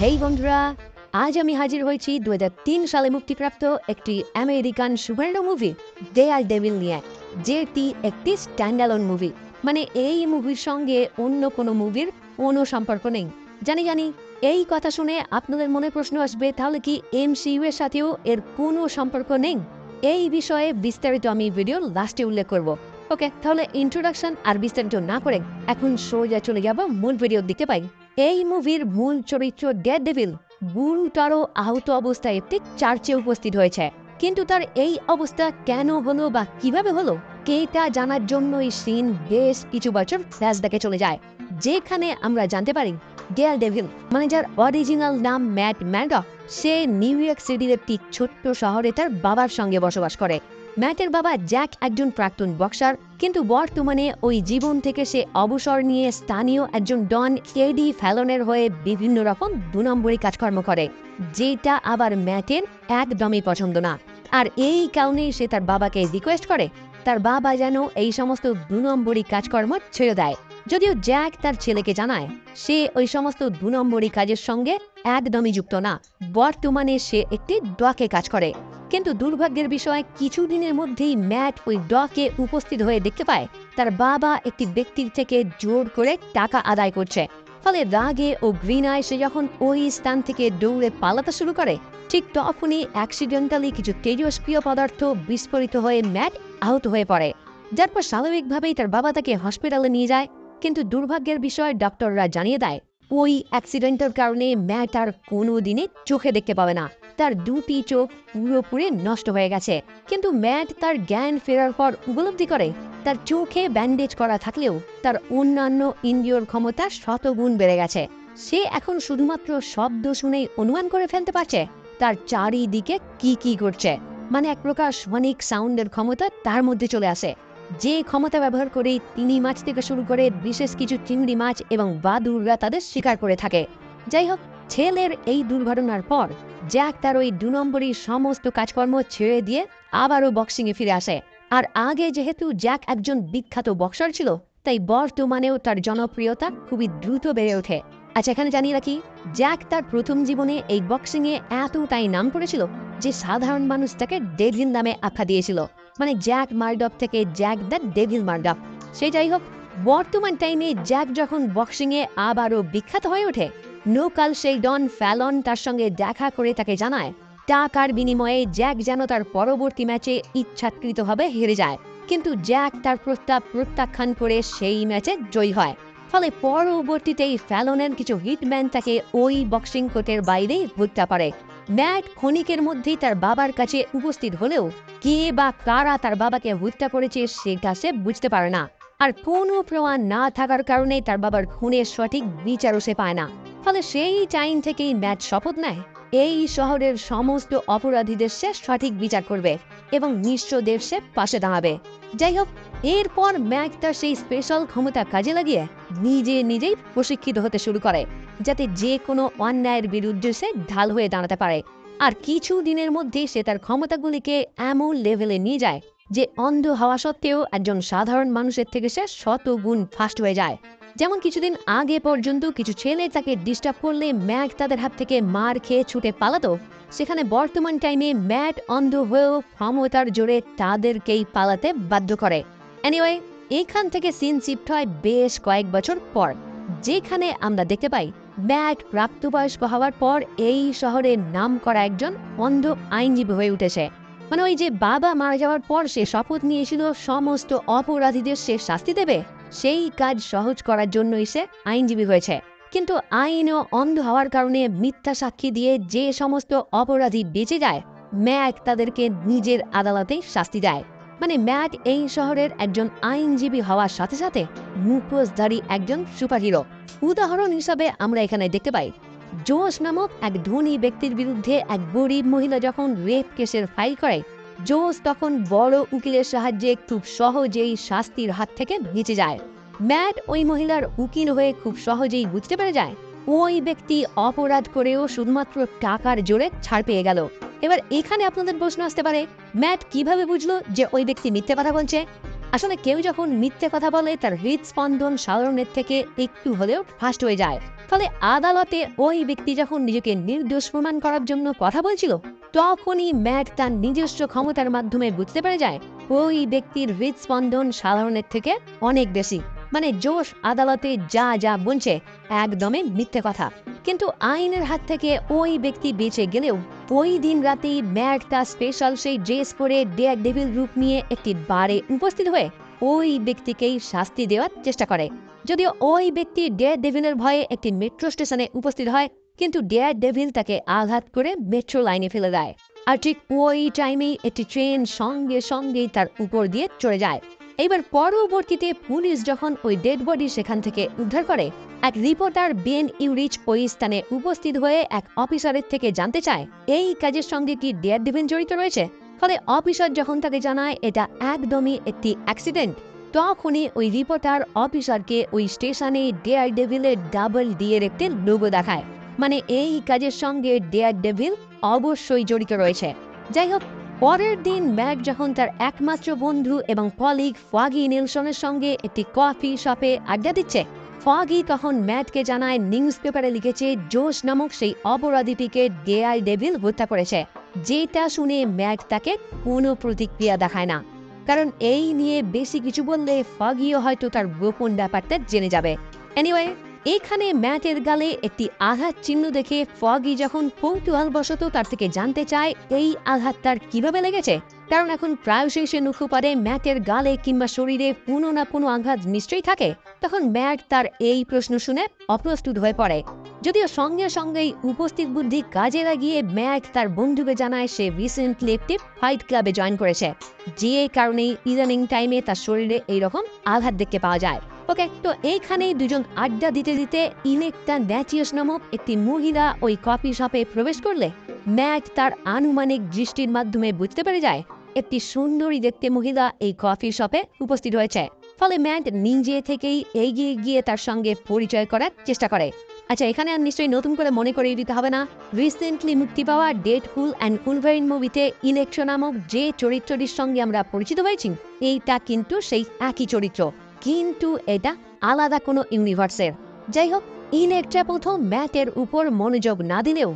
হেই বন্ধুরা, আজ আমি হাজির হয়েছি 2003 সালে মুক্তিপ্রাপ্ত একটি American superhero movie Daredevil নিয়ে, যেটি একটি স্ট্যান্ডঅ্যালোন মুভি। মানে এই মুভির সঙ্গে অন্য কোনো মুভির কোনো সম্পর্ক নেই। জানি জানি এই কথা শুনে আপনাদের মনে প্রশ্ন আসবে, তাহলে কি এমসিইউ এর সাথেও এর কোনো সম্পর্ক নেই? এই বিষয়ে বিস্তারিত আমি ভিডিওর লাস্টে উল্লেখ করব। ওকে, তাহলে ইন্ট্রোডাকশন আর বিস্তারিত না করে এখন সোজা চলে যাব মূল ভিডিও দিতে পাই। এই মুভির মূল চরিত্র ডেয়ারডেভিল গুরুতর আহত অবস্থায় একটি চার্চে উপস্থিত হয়েছে, কিন্তু তার এই অবস্থা কেন হলো বা কিভাবে হলো তা জানার জন্য এই সিন বেশ কিছু বছর ফ্ল্যাশব্যাকে চলে যায়, যেখানে আমরা জানতে পারি ডেয়ারডেভিল মানে যার অরিজিনাল নাম ম্যাট ম্যাডক, সে নিউ ইয়র্ক সিটির একটি ছোট্ট শহরে তার বাবার সঙ্গে বসবাস করে। ম্যাটের বাবা জ্যাক একজন প্রাক্তন বক্সার, কিন্তু বর্তমানে ওই জীবন থেকে সে অবসর নিয়ে স্থানীয় একজন ডন এডি ফ্যালনের হয়ে বিভিন্ন রকম 2 নম্বরী কাজকর্ম করে, যেটা আবার ম্যাটের একদমই পছন্দ না। আর এই কারণেই সে তার বাবাকে রিকোয়েস্ট করে তার বাবা যেন এই সমস্ত 2 নম্বরী কাজকর্ম ছেড়ে দেয়। যদিও জ্যাক তার ছেলেকে জানায় সে ওই সমস্ত 2 নম্বরী কাজের সঙ্গে একদমই যুক্ত না, বর্তমানে সে একটি ডকে কাজ করে। কিন্তু দুর্ভাগ্যের বিষয়, কিছুদিনের মধ্যেই ম্যাট ওই ডকে উপস্থিত হয়ে দেখতে পায় তার বাবা একটি ব্যক্তির থেকে জোর করে টাকা আদায় করছে। ফলে রাগে ও ঘৃণায় সে যখন ওই স্থান থেকে দৌড়ে পালাতে শুরু করে, ঠিক তখনই অ্যাক্সিডেন্টালি কিছু তেজস্ক্রিয় পদার্থ বিস্ফোরিত হয়ে ম্যাট আহত হয়ে পড়ে, যার পর স্বাভাবিকভাবেই তার বাবা তাকে হসপিটালে নিয়ে যায়। কিন্তু দুর্ভাগ্যের বিষয়, ডক্টররা জানিয়ে দেয় ওই অ্যাক্সিডেন্টের কারণে ম্যাট আর কোনো দিনে চোখে দেখতে পাবে না, তার 2টি চোখ পুরোপুরি নষ্ট হয়ে গেছে। কিন্তু ম্যাট তার জ্ঞান ফেরার পর উপলব্ধি করে তার চোখে ব্যান্ডেজ করা থাকলেও তার অন্যান্য ইন্দ্রিয়র ক্ষমতা শতগুণ বেড়ে গেছে। সে এখন শুধুমাত্র শব্দ শুনেই অনুমান করে ফেলতে পারছে তার চারিদিকে কি কি ঘটছে। মানে এক প্রকার সনিক সাউন্ডের ক্ষমতা তার মধ্যে চলে আসে, যে ক্ষমতা ব্যবহার করে তিনি মাছ থেকে শুরু করে বিশেষ কিছু চিংড়ি মাছ এবং বাদুড়রা তাদের শিকার করে থাকে। যাই হোক, ছেলের এই দুর্ঘটনার পর জ্যাক তার ওই 2 নম্বরী সমস্ত কাজকর্ম ছেড়ে দিয়ে আবারও বক্সিংয়ে ফিরে আসে। আর আগে যেহেতু জ্যাক একজন বিখ্যাত বক্সার ছিল, তাই বর্তমানেও তার জনপ্রিয়তা খুবই দ্রুত বেড়ে ওঠে। আচ্ছা, এখানে জানিয়ে রাখি, জ্যাক তার প্রথম জীবনে এই বক্সিংয়ে এতটাই নাম করেছিল যে সাধারণ মানুষ তাকে ডেভিল নামে আখ্যা দিয়েছিল। মানে জ্যাক মারডফ থেকে জ্যাক দ্য ডেভিল মারডফ। সেটাই হোক, বর্তমান টাইমে জ্যাক যখন বক্সিংয়ে আবারও বিখ্যাত হয়ে ওঠে, লোকাল সেই ডন ফ্যালন তার সঙ্গে দেখা করে তাকে জানায় টাকার বিনিময়ে জ্যাক যেন তার পরবর্তী ম্যাচে ইচ্ছাকৃতভাবে হেরে যায়। কিন্তু জ্যাক তার প্রস্তাব প্রত্যাখ্যান করে সেই ম্যাচে জয়ী হয়। ফলে পরবর্তীতেই ফ্যালনের কিছু হিটম্যান তাকে ওই বক্সিং কোর্টের বাইরেই হত্যা করে। ম্যাট ক্ষণিকের মধ্যেই তার বাবার কাছে উপস্থিত হলেও কে বা কারা তার বাবাকে হত্যা করেছে সেটা সে বুঝতে পারে না। আর কোনো প্রমাণ না থাকার কারণে তার বাবার খুনের সঠিক বিচারও সে পায় না। ফলে সেই টাইম থেকেই ম্যাট শপথ নেয় এই শহরের সমস্ত অপরাধীদের সে সঠিক বিচার করবে এবং নিঃস্বদের সে পাশে দাঁড়াবে। যাই হোক, এরপর ম্যাট তার সেই স্পেশাল ক্ষমতা কাজে লাগিয়ে নিজেই প্রশিক্ষিত হতে শুরু করে, যাতে যে কোনো অন্যায়ের বিরুদ্ধে সে ঢাল হয়ে দাঁড়াতে পারে। আর কিছু দিনের মধ্যে সে তার ক্ষমতাগুলিকে এমন লেভেলে নিয়ে যায় যে অন্ধ হওয়া সত্ত্বেও একজন সাধারণ মানুষের থেকে সে শতগুণ ফাস্ট হয়ে যায়। যেমন কিছুদিন আগে পর্যন্ত কিছু ছেলে তাকে ডিস্টার্ব করলে ম্যাট তাদের হাত থেকে মার খেয়ে ছুটে পালাতো, সেখানে বর্তমান টাইমে ম্যাট অন্ধ হয়েও ক্ষমতার জোরে তাদেরকেই পালাতে বাধ্য করে। এনিওয়ে, এখান থেকে সিন শিফট হয় বেশ কয়েক বছর পর, যেখানে আমরা দেখতে পাই ম্যাট প্রাপ্তবয়স্ক হওয়ার পর এই শহরের নাম করা একজন অন্ধ আইনজীবী হয়ে উঠেছে। মানে ওই যে বাবা মারা যাওয়ার পর সে শপথ নিয়েছিল সমস্ত অপরাধীদের সে শাস্তি দেবে, সেই কাজ সহজ করার জন্যই সে আইনজীবী হয়েছে। কিন্তু আইনও অন্ধ হওয়ার কারণে মিথ্যা সাক্ষী দিয়ে যে সমস্ত অপরাধী বেঁচে যায়, ম্যাট তাদেরকে নিজের আদালতেই শাস্তি দেয়। মানে ম্যাট এই শহরের একজন আইনজীবী হওয়ার সাথে সাথে মুখোশধারী একজন সুপারহিরো। উদাহরণ হিসাবে আমরা এখানে দেখতে পাই জোস নামক এক ধনী ব্যক্তির বিরুদ্ধে এক গরিব মহিলা যখন রেপ কেসের ফাইল করে, জোস তখন বড় উকিলের সাহায্যে খুব সহজেই শাস্তির হাত থেকে বেঁচে যায়। ম্যাট ওই মহিলার উকিল হয়ে খুব সহজেই বুঝতে পেরে যায় ওই ব্যক্তি অপরাধ করেও শুধুমাত্র টাকার জোরে ছাড় পেয়ে গেল। এবার এখানে আপনাদের প্রশ্ন আসতে পারে, ম্যাট কিভাবে বুঝলো যে ওই ব্যক্তি মিথ্যে কথা বলছে? আসলে কেউ যখন মিথ্যে কথা বলে তার হৃদস্পন্দন সাধারণের থেকে একটু হলেও ফাস্ট হয়ে যায়। ফলে আদালতে ওই ব্যক্তি যখন নিজেকে নির্দোষ প্রমাণ করার জন্য কথা বলছিল, তখনই ম্যাট তার নিজস্ব ক্ষমতার মাধ্যমে বুঝতে পেরে যায় ওই ব্যক্তির হৃদস্পন্দন সাধারণের থেকে অনেক বেশি। মানে জোশ আদালতে যা যা বলছে একদমই মিথ্যে কথা। কিন্তু আইনের হাত থেকে ওই ব্যক্তি বেঁচে গেলেও ওই দিন রাতেই ম্যাট তার স্পেশাল সেই ড্রেস পরে ডেভিল রূপ নিয়ে একটি বারে উপস্থিত হয়ে ওই ব্যক্তিকেই শাস্তি দেওয়ার চেষ্টা করে। যদিও ওই ব্যক্তি ডেভিলের ভয়ে একটি মেট্রো স্টেশনে উপস্থিত হয়, কিন্তু ডেভিল তাকে আঘাত করে মেট্রো লাইনে ফেলে দেয়। আর ঠিক ওই টাইমেই একটি ট্রেন সঙ্গে সঙ্গেই তার উপর দিয়ে চলে যায়। এইবার পরবর্তীতে পুলিশ যখন ওই ডেড বডি সেখান থেকে উদ্ধার করে, এক রিপোর্টার বেন ইউরিচ ওই স্থানে উপস্থিত হয়ে এক অফিসারের থেকে জানতে চায় এই কাজের সঙ্গে কি ডেভিল জড়িত রয়েছে। ফলে অফিসার যখন তাকে জানায় এটা একদমই একটি অ্যাক্সিডেন্ট, তখনই ওই রিপোর্টার অফিসারকে ওই স্টেশনে ডেভিলের ডাবল ডি এর একটি লোগো দেখায়। মানে এই কাজের সঙ্গে ডেভিল অবশ্যই জড়িত রয়েছে। যাই হোক, পরের দিন ম্যাট যখন তার একমাত্র বন্ধু এবং কলিগ ফগি নেলসনের সঙ্গে একটি কফি শপে আড্ডা দিচ্ছে, ফগি তখন ম্যাটকে জানায় নিউজ পেপারে লিখেছে জোশ নামক সেই অপরাধীটিকে ডেভিল হত্যা করেছে। যেটা শুনে ম্যাট তাকে কোনো প্রতিক্রিয়া দেখায় না, কারণ এই নিয়ে বেশি কিছু বললে ফগিও হয়তো তার গোপন ব্যাপারটা জেনে যাবে। এনিওয়ে, এখানে ম্যাটের গালে একটি আঘাত চিহ্ন দেখে ফগি যখন কৌতূহলবশত তার থেকে জানতে চায় এই আঘাত তার কিভাবে লেগেছে, কারণ এখন প্রায়শই সে লক্ষ্য করে ম্যাটের গালে কিংবা শরীরে কোনো না কোনো আঘাত নিশ্চয়ই থাকে, তখন ম্যাট তার এই প্রশ্ন শুনে অপ্রস্তুত হয়ে পড়ে। যদিও সঙ্গে সঙ্গেই উপস্থিত বুদ্ধি কাজে লাগিয়ে ম্যাট তার বন্ধুকে জানায় সে রিসেন্টলি একটি ফাইট ক্লাবে জয়েন করেছে, যে কারণেই ইদানিং টাইমে তার শরীরে এইরকম আঘাত দেখতে পাওয়া যায়। ওকে, তো এইখানেই দুজন আড্ডা দিতে দিতে ইলেক্ট্রা ন্যাচিয়াস নামক একটি মহিলা ওই কফি শপে প্রবেশ করলে ম্যাট তার আনুমানিক দৃষ্টির মাধ্যমে বুঝতে পেরে যায় একটি সুন্দরী দেখতে মহিলা এই কফি শপে উপস্থিত হয়েছে। ফলে ম্যাট নিজে থেকেই এগিয়ে গিয়ে তার সঙ্গে পরিচয় করার চেষ্টা করে। আচ্ছা, এখানে আর নিশ্চয়ই নতুন করে মনে করিয়ে দিতে হবে না, রিসেন্টলি মুক্তি পাওয়া ডেডপুল অ্যান্ড উলভারিন মুভিতে ইলেকট্রা নামক যে চরিত্রটির সঙ্গে আমরা পরিচিত হয়েছি, এইটা কিন্তু সেই একই চরিত্র, কিন্তু এটা আলাদা কোনো ইউনিভার্সের। যাই হোক, ইলেকট্রা প্রথম ম্যাটের উপর মনোযোগ না দিলেও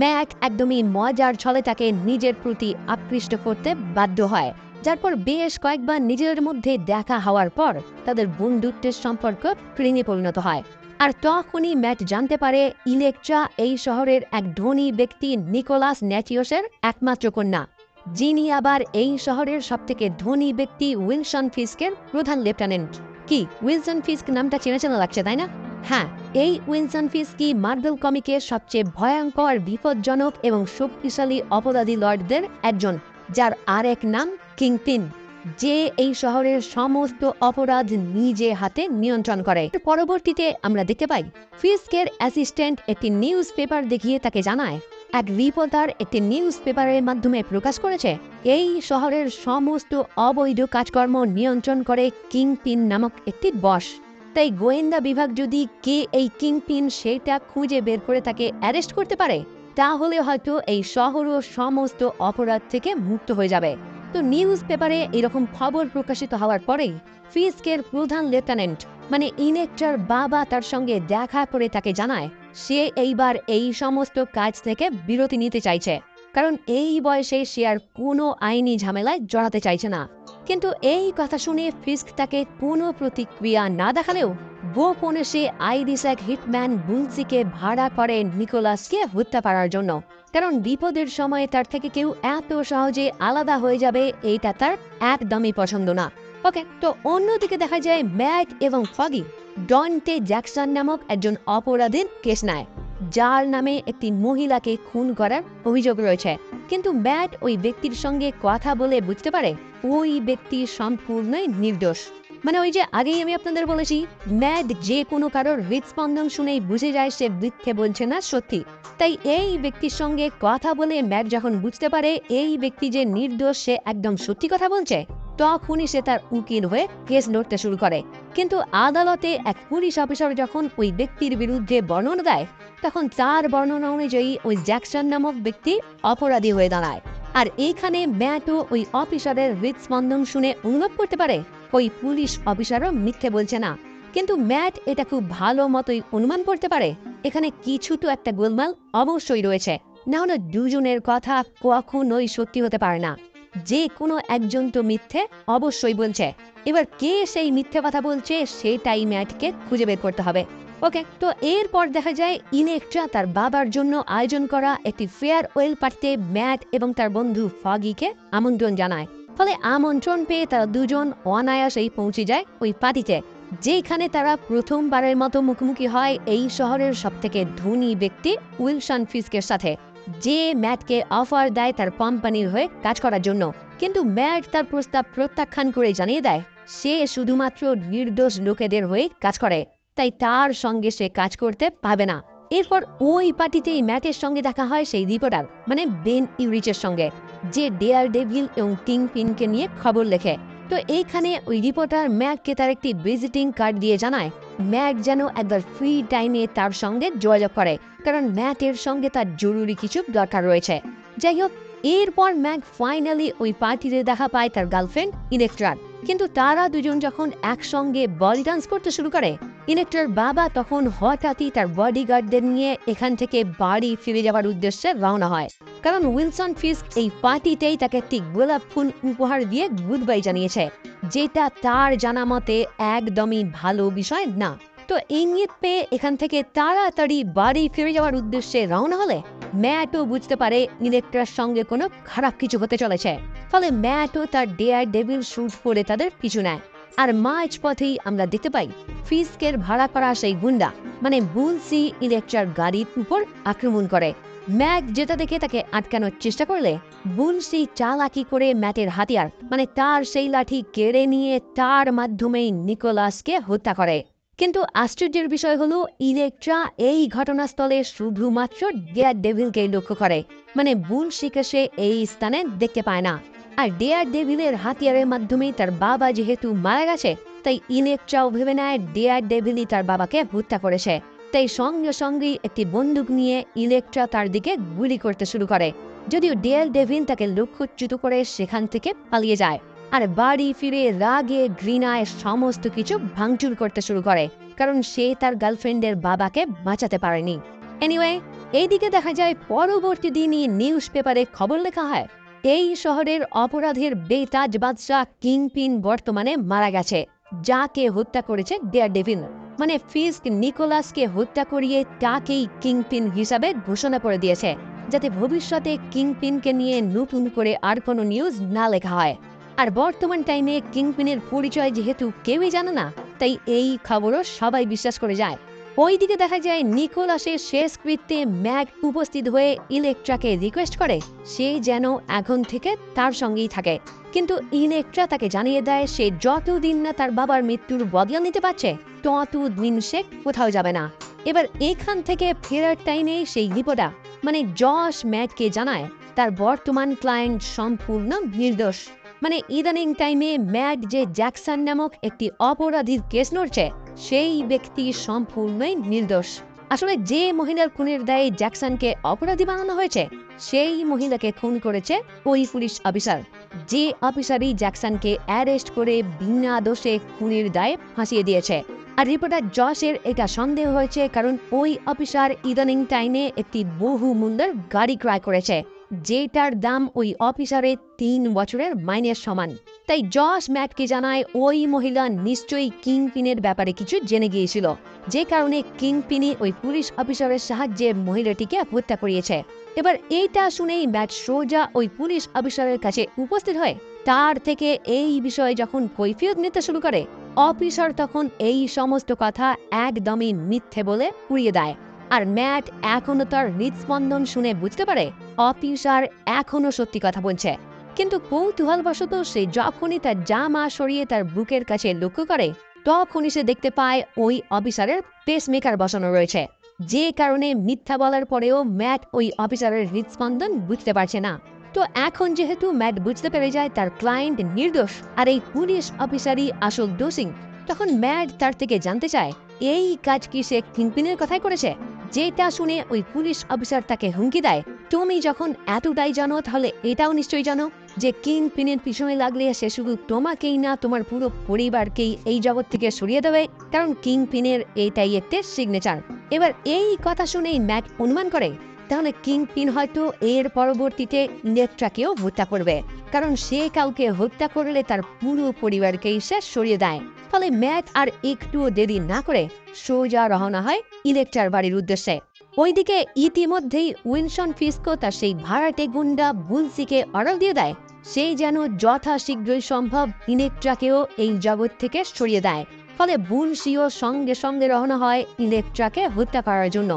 ম্যাট একদমই মজার ছলে তাকে নিজের প্রতি আকৃষ্ট করতে বাধ্য হয়, যার পর বেশ কয়েকবার নিজের মধ্যে দেখা হওয়ার পর তাদের বন্ধুত্বের সম্পর্ক প্রেমে পরিণত হয়। আর তখনই ম্যাট জানতে পারে ইলেকট্রা এই শহরের এক ধনী ব্যক্তি নিকোলাস ন্যাচিয়াসের একমাত্র কন্যা, যিনি আবার এই শহরের সবথেকে ধনী ব্যক্তি উইলসন ফিস্কের প্রধান লেফটেন্যান্ট। কি উইলসন ফিস্ক নামটা চেনা চেনা লাগছে, তাই না? হ্যাঁ, এই উইলসন ফিস্কই মার্ভেল কমিকের সবচেয়ে ভয়ঙ্কর, বিপজ্জনক এবং শক্তিশালী অপরাধী লর্ডদের একজন, যার আরেক নাম কিংপিন, যে এই শহরের সমস্ত অপরাধ নিজে হাতে নিয়ন্ত্রণ করে। পরবর্তীতে আমরা দেখতে পাই ফিস্কের অ্যাসিস্ট্যান্ট একটি নিউজ পেপার দেখিয়ে তাকে জানায় এক রিপোর্টার একটি নিউজ পেপারের মাধ্যমে প্রকাশ করেছে এই শহরের সমস্ত অবৈধ কাজকর্ম নিয়ন্ত্রণ করে কিংপিন নামক একটি বস। তাই গোয়েন্দা বিভাগ যদি কে এই কিংপিন সেটা খুঁজে বের করে তাকে অ্যারেস্ট করতে পারে, তাহলে হয়তো এই শহরও সমস্ত অপরাধ থেকে মুক্ত হয়ে যাবে। তো নিউজ পেপারে এরকম খবর প্রকাশিত হওয়ার পরেই ফিস্কের প্রধান লেফটেন্যান্ট মানে ইলেকট্রার বাবা তার সঙ্গে দেখা করে তাকে জানায় সে এইবার এই সমস্ত কাজ থেকে বিরতি নিতে চাইছে, কারণ এই বয়সে সে আর কোনো আইনি ঝামেলায় জড়াতে চাইছে না। কিন্তু এই কথা শুনে ফিস্ক তাকে কোনো প্রতিক্রিয়া না দেখালেও গোপনে সে আইরিস এক হিটম্যান বুলসিকে ভাড়া করে নিকোলাসকে হত্যা করার জন্য, কারণ বিপদের সময়ে তার থেকে কেউ এত সহজে আলাদা হয়ে যাবে এইটা তার একদমই পছন্দ না। ওকে, তো অন্যদিকে দেখা যায় ম্যাট এবং ফগি ডন্টে জ্যাকসন নামক একজন অপরাধীর কেস নেয়, যার নামে একটি মহিলাকে খুন করার অভিযোগ রয়েছে। কিন্তু ম্যাট ওই ব্যক্তির সঙ্গে কথা বলে বুঝতে পারে ওই ব্যক্তি সম্পূর্ণই নির্দোষ। মানে ওই যে আগেই আমি আপনাদের বলেছি, ম্যাট যে কোনো কারোর হৃদস্পন্দন শুনেই বুঝে যায় সে মিথ্যে বলছে না সত্যি। তাই এই ব্যক্তির সঙ্গে কথা বলে ম্যাট যখন বুঝতে পারে এই ব্যক্তি যে নির্দোষ, সে একদম সত্যি কথা বলছে, তখনই সে তার উকিল হয়ে কেস লড়তে শুরু করে। কিন্তু আদালতে এক পুলিশ অফিসার যখন ওই ব্যক্তির বিরুদ্ধে বর্ণনা দেয়, তখন তার বর্ণনা অনুযায়ী ওই জ্যাকসন নামক ব্যক্তি অপরাধী হয়ে দাঁড়ায়। আর এইখানে ম্যাটও ওই অফিসারের হৃদস্পন্দন শুনে অনুভব করতে পারে ওই পুলিশ অফিসারও মিথ্যে বলছে না। কিন্তু ম্যাট এটা খুব ভালো মতোই অনুমান করতে পারে এখানে কিছু তো একটা গোলমাল অবশ্যই রয়েছে, না হলে দুজনের কথা কখনোই সত্যি হতে পারে না। যে কোনো একজন তো মিথ্যে অবশ্যই বলছে। এবার কে সেই মিথ্যে কথা বলছে সেটাই ম্যাটকে খুঁজে বের করতে হবে। ওকে, তো এরপর দেখা যায় ইলেকট্রা তার বাবার জন্য আয়োজন করা একটি ফেয়ারওয়েল পার্টিতে ম্যাট এবং তার বন্ধু ফগিকে আমন্ত্রণ জানায়। ফলে আমন্ত্রণ পেয়ে তারা দুজন অনায়াসেই পৌঁছে যায় ওই পার্টিতে, যেখানে তারা প্রথমবারের মতো মুখোমুখি হয় এই শহরের সবথেকে ধনী ব্যক্তি উইলসন ফিস্কের সাথে, যে ম্যাটকে অফার দেয় তার কোম্পানির হয়ে কাজ করার জন্য। কিন্তু ম্যাট তার প্রস্তাব প্রত্যাখ্যান করে জানিয়ে দেয় সে শুধুমাত্র নির্দোষ লোকেদের হয়ে কাজ করে, তাই তার সঙ্গে সে কাজ করতে পারবে না। এরপর ওই পার্টিতেই ম্যাটের সঙ্গে দেখা হয় সেই রিপোর্টার মানে বেন ইউরিচের সঙ্গে, যে ডেয়ারডেভিল এবং কিংপিনকে নিয়ে খবর লেখে। তো এইখানে ওই রিপোর্টার ম্যাটকে তার একটি ভিজিটিং কার্ড দিয়ে জানায় ম্যাট যেন একবার ফ্রি টাইমে তার সঙ্গে যোগাযোগ করে, কারণ ম্যাটের সঙ্গে তার জরুরি কিছু দরকার রয়েছে। যাই হোক, এরপর ম্যাট ফাইনালি ওই পার্টিতে দেখা পায় তার গার্লফ্রেন্ড ইলেকট্রার। কিন্তু তারা দুজন যখন একসঙ্গে বডি ডান্স করতে শুরু করে, ইলেকট্রার বাবা তখন হঠাৎই তার বডিগার্ডদের নিয়ে এখান থেকে বাড়ি ফিরে যাওয়ার উদ্দেশ্যে রওনা হয়, কারণ উইলসন ফিস্ক এই পার্টিতেই তাকে একটি গোলাপ ফুল উপহার দিয়ে গুড বাই জানিয়েছে, যেটা তার জানা মতে একদমই ভালো বিষয় না। তো ইঙ্গিত পেয়ে এখান থেকে তাড়াতাড়ি বাড়ি ফিরে যাওয়ার উদ্দেশ্যে রওনা হলে ম্যাটও বুঝতে পারে ইলেকট্রার সঙ্গে কোনো খারাপ কিছু হতে চলেছে। ফলে ম্যাটও তার ডেয়ার ডেভিল স্যুট পরে তাদের পিছু নেয়। আর মাঝ পথেই আমরা দেখতে পাই ফিস্কের ভাড়া করা সেই গুন্ডা মানে বুলসি ইলেকট্রার গাড়ির উপর আক্রমণ করে। ম্যাট যেটা দেখে তাকে আটকানোর চেষ্টা করলে বুলসি চালাকি করে ম্যাটের হাতিয়ার মানে তার সেই লাঠি কেড়ে নিয়ে তার মাধ্যমেই নিকোলাসকে হত্যা করে। কিন্তু আশ্চর্যের বিষয় হলো ইলেকট্রা এই ঘটনাস্থলে শুধুমাত্র ডেয়ার ডেভিলকে লক্ষ্য করে, মানে বুলসিকে সে এই স্থানে দেখতে পায় না। আর ডেয়ার ডেভিলের হাতিয়ারের মাধ্যমেই তার বাবা যেহেতু মারা গেছে, তাই ইলেকট্রাও ভেবে নেয় ডেয়ার ডেভিলই তার বাবাকে হত্যা করেছে। তাই সঙ্গে সঙ্গেই একটি বন্দুক নিয়ে ইলেকট্রা তার দিকে গুলি করতে শুরু করে, যদিও ডেয়ার ডেভিল তাকে লক্ষ্যচ্যুত করে সেখান থেকে পালিয়ে যায়। আর বাড়ি ফিরে রাগে ঘৃণায় সমস্ত কিছু ভাঙচুর করতে শুরু করে, কারণ সে তার গার্লফ্রেন্ডের বাবাকে বাঁচাতে পারেনি। এনিওয়ে, এইদিকে দেখা যায় পরবর্তী দিনই নিউজ পেপারে খবর লেখা হয় এই শহরের অপরাধের বেতাজ বাদশাহ কিংপিন বর্তমানে মারা গেছে, যাকে হত্যা করেছে ডেয়ার ডেভিল। মানে ফিস্ক নিকোলাসকে হত্যা করিয়ে তাকেই কিংপিন হিসাবে ঘোষণা করে দিয়েছে, যাতে ভবিষ্যতে কিংপিনকে নিয়ে নতুন করে আর কোনো নিউজ না লেখা হয়। আর বর্তমান টাইমে কিংপিনের পরিচয় যেহেতু কেউই জানে না, তাই এই খবরও সবাই বিশ্বাস করে যায়। ওইদিকে দেখা যায় নিকোলাসের শেষ কৃত্যে ম্যাট উপস্থিত হয়ে ইলেকট্রাকে রিকোয়েস্ট করে সে যেন এখন থেকে তার সঙ্গেই থাকে। কিন্তু ইলেকট্রা তাকে জানিয়ে দেয় সে যতদিন না তার বাবার মৃত্যুর বদলা নিতে পারছে ততদিন সে কোথাও যাবে না। এবার এখান থেকে ফেরার টাইমে সেই রিপোর্টার মানে জশ ম্যাটকে জানায় তার বর্তমান ক্লায়েন্ট সম্পূর্ণ নির্দোষ। মানে ইদানিং টাইমে ম্যাট যে জ্যাকসন নামক একটি অপরাধীর কেস নড়ছে সেই ব্যক্তি সম্পূর্ণই নির্দোষ। আসলে যে মহিলার খুনের দায়ে জ্যাকসনকে অপরাধী বানানো হয়েছে সেই মহিলাকে খুন করেছে ওই পুলিশ অফিসার, যে অফিসারই জ্যাকসনকে অ্যারেস্ট করে বিনা দোষে খুনের দায়ে ফাঁসিয়ে দিয়েছে। আর রিপোর্টার জশের এটা সন্দেহ হয়েছে কারণ ওই অফিসার ইদানিং টাইমে একটি বহু মূল্যের গাড়ি ক্রয় করেছে, যেটার দাম ওই অফিসারের 3 বছরের মাইনের সমান। তাই জশ ম্যাটকে জানায় ওই মহিলা নিশ্চয়ই কিংপিনের ব্যাপারে কিছু জেনে গিয়েছিল, যে কারণে কিংপিনই ওই পুলিশ অফিসারের সাহায্যে মহিলাটিকে হত্যা করিয়েছে। এবার এইটা শুনেই ম্যাট সোজা ওই পুলিশ অফিসারের কাছে উপস্থিত হয় তার থেকে এই বিষয়ে যখন কৈফিয়ত নিতে শুরু করে, অফিসার তখন এই সমস্ত কথা একদমই মিথ্যে বলে উড়িয়ে দেয়। আর ম্যাট এখনো তার হৃদস্পন্দন শুনে বুঝতে পারে অফিসার এখনো সত্যি কথা বলছে। কিন্তু কৌতূহলবশত সে যখনই তার জামা সরিয়ে তার বুকের কাছে লক্ষ্য করে, তখনই সে দেখতে পায় ওই অফিসারের পেসমেকার বসানো রয়েছে, যে কারণে মিথ্যা বলার পরেও ম্যাট ওই অফিসারের হৃদস্পন্দন বুঝতে পারছে না। তো এখন যেহেতু ম্যাট বুঝতে পেরে যায় তার ক্লায়েন্ট নির্দোষ আর এই পুলিশ অফিসারই আসল দোষী, তখন ম্যাট তার থেকে জানতে চায় এই কাজ কি সে কিংপিনের কথাই করেছে। যেটা শুনে ওই পুলিশ অফিসার তাকে হুমকি দেয় তুমি যখন এতটাই জানো তাহলে এটাও নিশ্চয়ই জানো যে কিং পিনের পিছনে লাগলে সে শুধু তোমাকেই না তোমার পুরো পরিবারকেই এই জগৎ থেকে সরিয়ে দেবে, কারণ কিং পিনের এটাই একটা সিগনেচার। এবার এই কথা শুনেই ম্যাট অনুমান করে তাহলে কিং পিন হয়তো এর পরবর্তীতে ইলেকট্রাকেও হত্যা করবে, কারণ সে কাউকে হত্যা করলে তার পুরো পরিবারকেই সে সরিয়ে দেয়। ফলে ম্যাট আর একটুও দেরি না করে সোজা রওনা হয় ইলেকট্রার বাড়ির উদ্দেশ্যে। ওইদিকে ইতিমধ্যেই উইলসন ফিস্কো তার সেই ভাড়াটে গুন্ডা বুলসিকে অর্ডার দিয়ে দেয় সেই যেন যথাশীঘ্রই সম্ভব ইলেকট্রাকেও এই জগৎ থেকে সরিয়ে দেয়। ফলে বুলসিও সঙ্গে সঙ্গে রওনা হয় ইলেকট্রাকে হত্যা করার জন্য।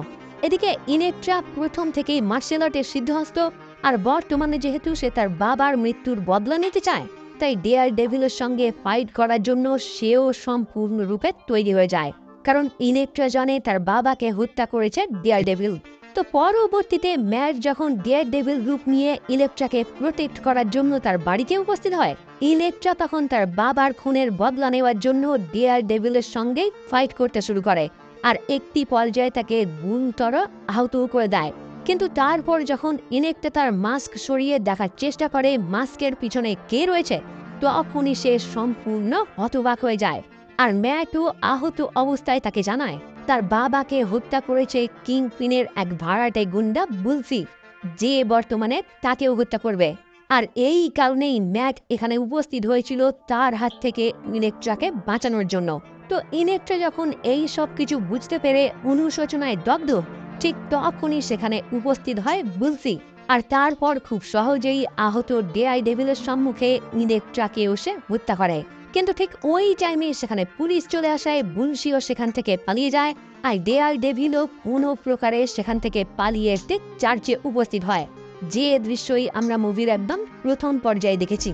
এদিকে ইলেকট্রা প্রথম থেকেই মার্শাল আর্টের সিদ্ধহস্ত, আর বর্তমানে যেহেতু সে তার বাবার মৃত্যুর বদলা নিতে চায়, তাই ডেয়ার ডেভিলের সঙ্গে ফাইট করার জন্য সেও সম্পূর্ণরূপে তৈরি হয়ে যায়, কারণ ইলেকট্রা জানে তার বাবাকে হত্যা করেছে ডেয়ার ডেভিল। তো পরবর্তীতে ম্যাট যখন ডেয়ার ডেভিল রূপ নিয়ে ইলেকট্রাকে প্রোটেক্ট করার জন্য তার বাড়িতে উপস্থিত হয়, ইলেকট্রা তখন তার বাবার খুনের বদলা নেওয়ার জন্য ডেয়ার ডেভিলের সঙ্গে ফাইট করতে শুরু করে, আর একটি পর্যায়ে তাকে গুরুতর আহত করে দেয়। কিন্তু তারপর যখন ইলেকট্রা তার মাস্ক সরিয়ে দেখার চেষ্টা করে মাস্কের পিছনে কে রয়েছে, তখনই সে সম্পূর্ণ হতবাক হয়ে যায়। আর ম্যাটও আহত অবস্থায় তাকে জানায় তার বাবাকে হত্যা করেছে কিং পিনের এক ভাড়াটে গুন্ডা বুলসি, যে বর্তমানে তাকেও হত্যা করবে। আর এই কারণেই ম্যাট এখানে উপস্থিত হয়েছিল তার হাত থেকে ইলেকট্রাকে বাঁচানোর জন্য। তো ইলেকট্রা যখন এই সব কিছু বুঝতে পেরে অনুশোচনায় দগ্ধ, ঠিক তখনই সেখানে উপস্থিত হয় বুলসি, আর তারপর খুব সহজেই আহত ডেয়ার ডেভিলের সম্মুখে ইলেকট্রাকেও সে হত্যা করে। কিন্তু ঠিক ওই টাইমে সেখানে পুলিশ চলে আসায় বুলসিও সেখান থেকে পালিয়ে যায়, আর ডেয়ার ডেভিলও কোনো প্রকারে সেখান থেকে পালিয়ে একটি চার্চে উপস্থিত হয়, যে দৃশ্যই আমরা মুভির একদম প্রথম পর্যায়ে দেখেছি।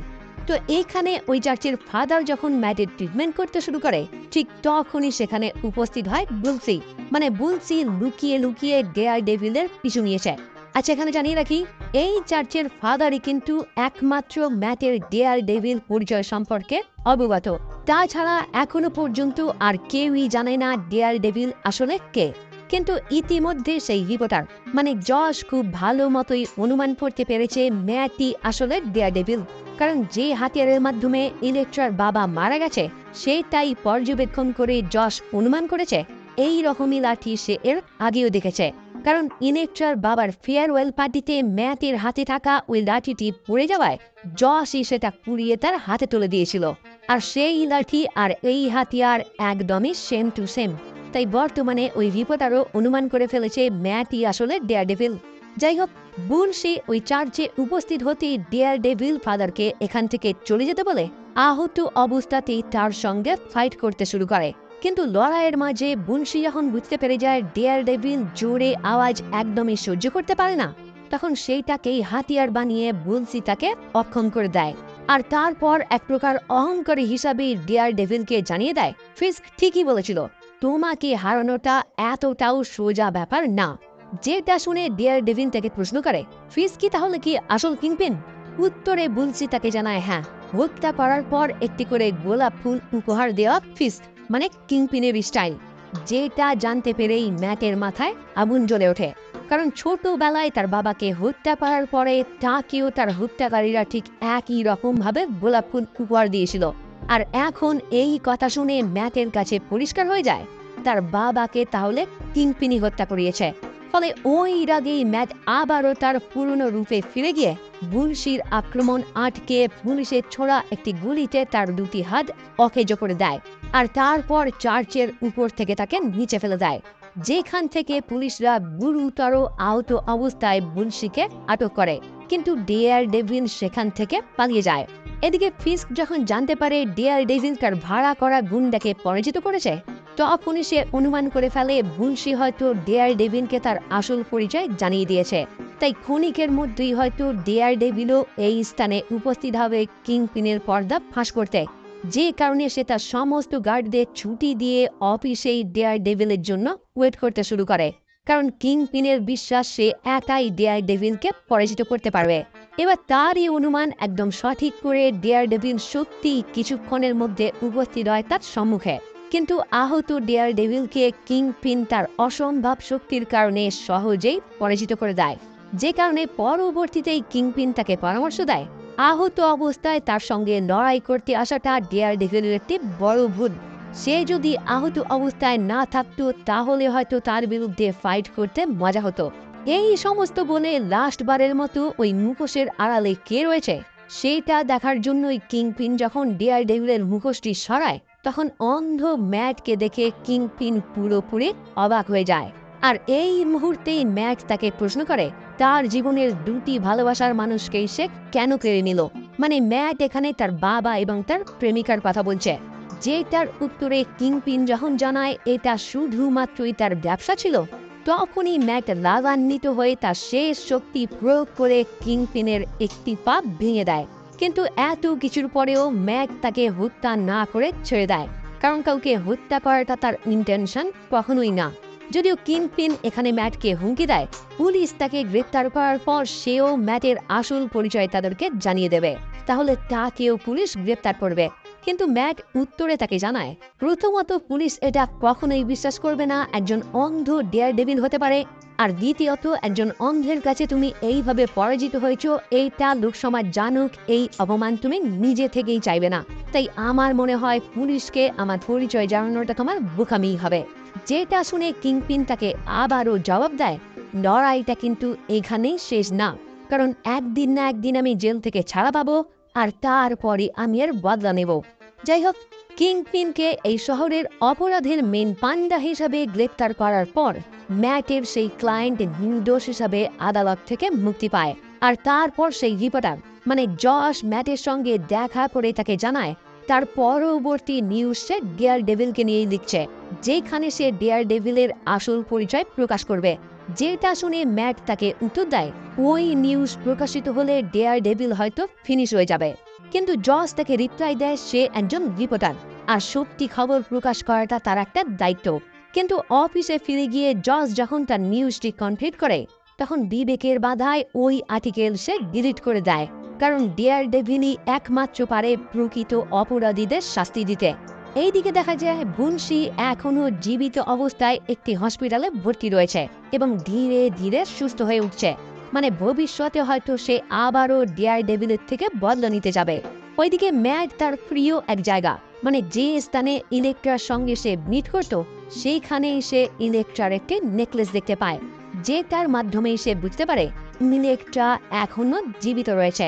তো এখানে ওই চার্চের ফাদার যখন ম্যাটের ট্রিটমেন্ট করতে শুরু করে, ঠিক তখনই সেখানে উপস্থিত হয় বুলসি। মানে বুলসি লুকিয়ে লুকিয়ে ডেয়ার ডেভিলের পিছু নিয়েছে। আচ্ছা, এখানে জানিয়ে রাখি এই চার্চের ফাদারই কিন্তু একমাত্র ম্যাটের ডেয়ার ডেভিল পরিচয় সম্পর্কে অবগত। তাছাড়া এখনো পর্যন্ত আর কেউই জানে না ডেয়ার ডেভিল আসলে কে। কিন্তু ইতিমধ্যে সেই রিপোর্টার মানে জশ খুব ভালো মতোই অনুমান করতে পেরেছে ম্যাটই আসলে ডেয়ার ডেভিল, কারণ যে হাতিয়ারের মাধ্যমে ইলেকট্রার বাবা মারা গেছে সেটাই পর্যবেক্ষণ করে জশ অনুমান করেছে এই রকমই লাঠি সে এর আগেও দেখেছে। কারণ ইলেকট্রার বাবার ফেয়ারওয়েল পার্টিতে ম্যাটের হাতে থাকা ওই লাঠিটি পড়ে যাওয়ায় জশই সেটা পুড়িয়ে তার হাতে তুলে দিয়েছিল, আর সেই লাঠি আর এই হাতিয়ার একদমই সেম টু সেম। তাই বর্তমানে ওই রিপোর্টারও অনুমান করে ফেলেছে ম্যাটই আসলে ডেয়ার ডেভিল। যাই হোক, বুলসি ওই চার্চে উপস্থিত হতেই ডেয়ার ডেভিল ফাদারকে এখান থেকে চলে যেতে বলে আহত অবস্থাতেই তার সঙ্গে ফাইট করতে শুরু করে। কিন্তু লড়াইয়ের মাঝে বুলসি যখন বুঝতে পেরে যায় ডেয়ার ডেভিল জোরে আওয়াজ একদমই সহ্য করতে পারে না, তখন সেইটাকেই হাতিয়ার বানিয়ে বুলসি তাকে অক্ষম করে দেয়। আর তারপর এক প্রকার অহংকারী হিসাবে ডেয়ার ডেভিলকে জানিয়ে দেয় ফিস্ক ঠিকই বলেছিল, তোমাকে হারানোটা এতটাও সোজা ব্যাপার না। যেটা শুনে ডেয়ার ডেভিল তাকে প্রশ্ন করে, ফিস্ক কি তাহলে কি আসল কিংপিন? উত্তরে বুলসি তাকে জানায় হ্যাঁ, হত্যা করার পর একটি করে গোলাপ ফুল উপহার দেওয়া ফিস্ক মানে কিংপিনের স্টাইল। যেটা জানতে পেরেই ম্যাটের মাথায় আগুন জ্বলে ওঠে, কারণ ছোটবেলায় তার বাবাকে হত্যা করার পরে তাকেও তার হত্যাকারীরা ঠিক একই রকম ভাবে গোলাপ ফুল উপহার দিয়েছিল। আর এখন এই কথা শুনে ম্যাটের কাছে পরিষ্কার হয়ে যায় তার বাবাকে তাহলে কিংপিনই হত্যা করিয়েছে। ফলে ওই রাগেই ম্যাট আবারও তার পুরনো রূপে ফিরে গিয়ে বুলসির আক্রমণ আটকে পুলিশের ছোড়া একটি গুলিতে তার দুটি হাত অকেজ করে দেয়, আর তারপর চার্চের উপর থেকে তাকে নিচে ফেলে দেয়, যেখান থেকে পুলিশরা গুরুতর আহত অবস্থায় বুলসিকে আটক করে। কিন্তু ডেয়ার ডেভিল সেখান থেকে পালিয়ে যায়। এদিকে ফিস্ক যখন জানতে পারে ডেয়ার ডেভিল তার ভাড়া করা গুন্ডাকে পরাজিত করেছে, তখনই সে অনুমান করে ফেলে বুলসি হয়তো ডেয়ার ডেভিলকে তার আসল পরিচয় জানিয়ে দিয়েছে। তাই ক্ষণিকের মধ্যেই হয়তো ডেয়ার ডেভিলও এই স্থানে উপস্থিত হবে কিংপিনের পর্দা ফাঁস করতে, যে কারণে সে তার সমস্ত গার্ডদের ছুটি দিয়ে অফিসেই ডেয়ার ডেভিলের জন্য ওয়েট করতে শুরু করে, কারণ কিংপিনের বিশ্বাস সে একাই ডেয়ার ডেভিলকে পরাজিত করতে পারবে। এবার তারই অনুমান একদম সঠিক করে ডেয়ার ডেভিল সত্যি কিছুক্ষণের মধ্যে উপস্থিত হয় তার সম্মুখে। কিন্তু আহত ডেয়ার ডেভিলকে কিংপিন তার অসম্ভব শক্তির কারণে সহজেই পরাজিত করে দেয়, যে কারণে পরবর্তীতেই কিংপিন তাকে পরামর্শ দেয় আহত অবস্থায় তার সঙ্গে লড়াই করতে আসাটা ডেয়ার ডেভিলের একটি বড় ভুল। সে যদি আহত অবস্থায় না থাকতো তাহলে হয়তো তার বিরুদ্ধে ফাইট করতে মজা হতো। এই সমস্ত বলে লাস্টবারের মতো ওই মুখোশের আড়ালে কে রয়েছে সেটা দেখার জন্যই কিংপিন যখন ডেয়ার ডেভিলের মুখোশটি সরায় তখন অন্ধ ম্যাটকে দেখে কিংপিন পুরোপুরি অবাক হয়ে যায়। আর এই মুহূর্তেই ম্যাট তাকে প্রশ্ন করে তার জীবনের দুটি ভালোবাসার মানুষকেই সে কেন কেড়ে নিল। মানে ম্যাট এখানে তার বাবা এবং তার প্রেমিকার কথা বলছে, যেটার উত্তরে কিংপিন যখন জানায় এটা শুধুমাত্রই তার ব্যবসা ছিল, তখনই ম্যাট রাগান্বিত হয়ে তার শেষ শক্তি প্রয়োগ করে কিংপিনের একটি পা ভেঙে দেয়। কিন্তু এত কিছুর পরেও ম্যাট তাকে হত্যা না করে ছেড়ে দেয়, কারণ কাউকে হত্যা করাটা তার ইন্টেনশন কখনোই না। যদিও কিংপিন এখানে ম্যাটকে হুমকি দেয় পুলিশ তাকে গ্রেপ্তার করার পর সেও ম্যাটের আসল পরিচয় তাদেরকে জানিয়ে দেবে, তাহলে তাকেও পুলিশ গ্রেপ্তার করবে। কিন্তু ম্যাট উত্তরে তাকে জানায় প্রথমত পুলিশ এটা কখনোই বিশ্বাস করবে না একজন অন্ধ ডেয়ার ডেভিল হতে পারে, আর দ্বিতীয়ত একজন অন্ধের কাছে তুমি এইভাবে পরাজিত হয়েছো এইটা লোকসমাজ জানুক এই অপমান তুমি নিজে থেকেই চাইবে না। তাই আমার মনে হয় পুলিশকে আমার পরিচয় জানানোটা তোমার বোকামি হবে। যেটা শুনে কিংপিন তাকে আবারও জবাব দেয় লড়াইটা কিন্তু এখানেই শেষ না, কারণ একদিন না একদিন আমি জেল থেকে ছাড়া পাবো আর তারপরে আমি এর বদলা নেব। যাই হোক, কিংপিনকে এই শহরের অপরাধের মেন পান্ডা হিসাবে গ্রেপ্তার করার পর ম্যাটের সেই ক্লায়েন্ট নির্দোষ হিসাবে আদালত থেকে মুক্তি পায়। আর তারপর সেই রিপোর্টার মানে জশ ম্যাটের সঙ্গে দেখা করে তাকে জানায় তার পরবর্তী নিউজ সে ডেয়ার ডেভিলকে নিয়েই লিখছে, যেখানে সে ডেয়ার ডেভিলের আসল পরিচয় প্রকাশ করবে। যেটা শুনে ম্যাট তাকে উত্তর দেয় ওই নিউজ প্রকাশিত হলে ডেয়ার ডেভিল হয়তো ফিনিশ হয়ে যাবে। কিন্তু জস তাকে রিপ্লাই দেয় সে একজন রিপোর্টার আর সত্যি খবর প্রকাশ করাটা তার একটা দায়িত্ব। কিন্তু অফিসে ফিরে গিয়ে জস যখন তার নিউজটি কমপ্লিট করে তখন বিবেকের বাধায় ওই আর্টিকেল সে ডিলিট করে দেয়, কারণ ডেয়ার ডেভিলই একমাত্র পারে প্রকৃত অপরাধীদের শাস্তি দিতে। এইদিকে দেখা যায় বুনশি এখনো জীবিত অবস্থায় একটি হসপিটালে ভর্তি রয়েছে এবং ধীরে ধীরে সুস্থ হয়ে উঠছে। মানে ভবিষ্যতে হয়তো সে আবারও ডেয়ার ডেভিলের থেকে বদলা নিতে যাবে। ওইদিকে ম্যাট তার প্রিয় এক জায়গা মানে যে স্থানে ইলেকট্রার সঙ্গে সে মিট করত সেইখানেই সে ইলেকট্রার একটি নেকলেস দেখতে পায়, যে তার মাধ্যমে সে বুঝতে পারে ইলেকট্রা এখনো জীবিত রয়েছে।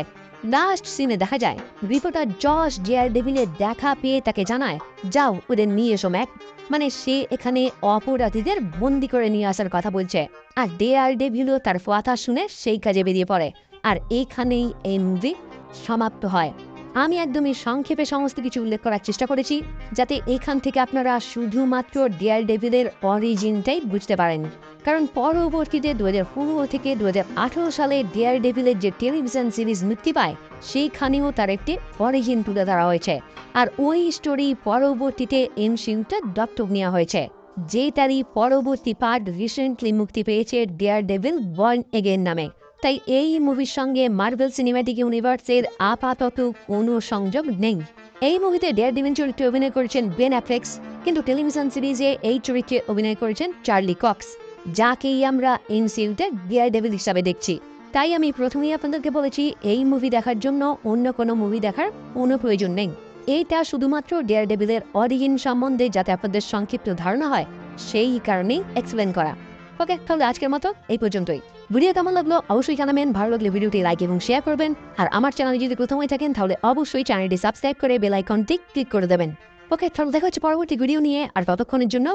লাস্ট সিনে দেখা যায় রিপোর্টার জশ ডেয়ার ডেভিলের দেখা পেয়ে তাকে জানায় যাও ওদের নিয়ে এসো ম্যাক। মানে সে এখানে অপরাধীদের বন্দি করে নিয়ে আসার কথা বলছে, আর ডেয়ার ডেভিলও তার কথা শুনে সেই কাজে বেরিয়ে পড়ে। আর এইখানেই এই মুভি সমাপ্ত হয়। আমি একদমই সংক্ষেপে সমস্ত কিছু উল্লেখ করার চেষ্টা করেছি যাতে এখান থেকে আপনারা শুধুমাত্র ডেয়ার ডেভিলের অরিজিনটাই বুঝতে পারেন, কারণ পরবর্তীতে 2015 থেকে 2018 সালে ডেয়ার ডেভিলের যে টেলিভিশন সিরিজ মুক্তি পায় সেইখানেও তার একটি অরিজিন তুলে ধরা হয়েছে। আর ওই স্টোরি পরবর্তীতে এমসিইউতে দত্তক নেওয়া হয়েছে, যেটারই পরবর্তী পার্ট রিসেন্টলি মুক্তি পেয়েছে ডেয়ার ডেভিল বর্ন এগেইন নামে। তাই এই মুভির সঙ্গে মার্ভেল সিনেম্যাটিক ইউনিভার্সের আপাতত কোনো সংযোগ নেই। এই মুভিতে ডেয়ার ডেভিল চরিত্রে অভিনয় করেছেন বেন অ্যাফ্লেক, কিন্তু টেলিভিশন সিরিজে এই চরিত্রে অভিনয় করেছেন চার্লি কক্স, যাকেই আমরা এমসিইউতে ডেয়ার ডেভিল হিসাবে দেখছি। তাই আমি প্রথমেই আপনাদেরকে বলেছি এই মুভি দেখার জন্য অন্য কোনো মুভি দেখার কোনো প্রয়োজন নেই। এইটা শুধুমাত্র ডেয়ার ডেভিলের অরিজিন সম্বন্ধে যাতে আপনাদের সংক্ষিপ্ত ধারণা হয় সেই কারণেই এক্সপ্লেন করা। ওকে, তাহলে আজকের মতো এই পর্যন্তই। ভিডিও কেমন লাগলো অবশ্যই জানাবেন, ভালো লাগলে ভিডিওটি লাইক এবং শেয়ার করবেন, আর আমার চ্যানেলে যদি প্রথম হয়ে থাকেন তাহলে অবশ্যই চ্যানেলটি সাবস্ক্রাইব করে বেল আইকনটি ক্লিক করে দেবেন। ওকে, তাহলে দেখা হচ্ছে পরবর্তী ভিডিও নিয়ে, আর ততক্ষণের জন্য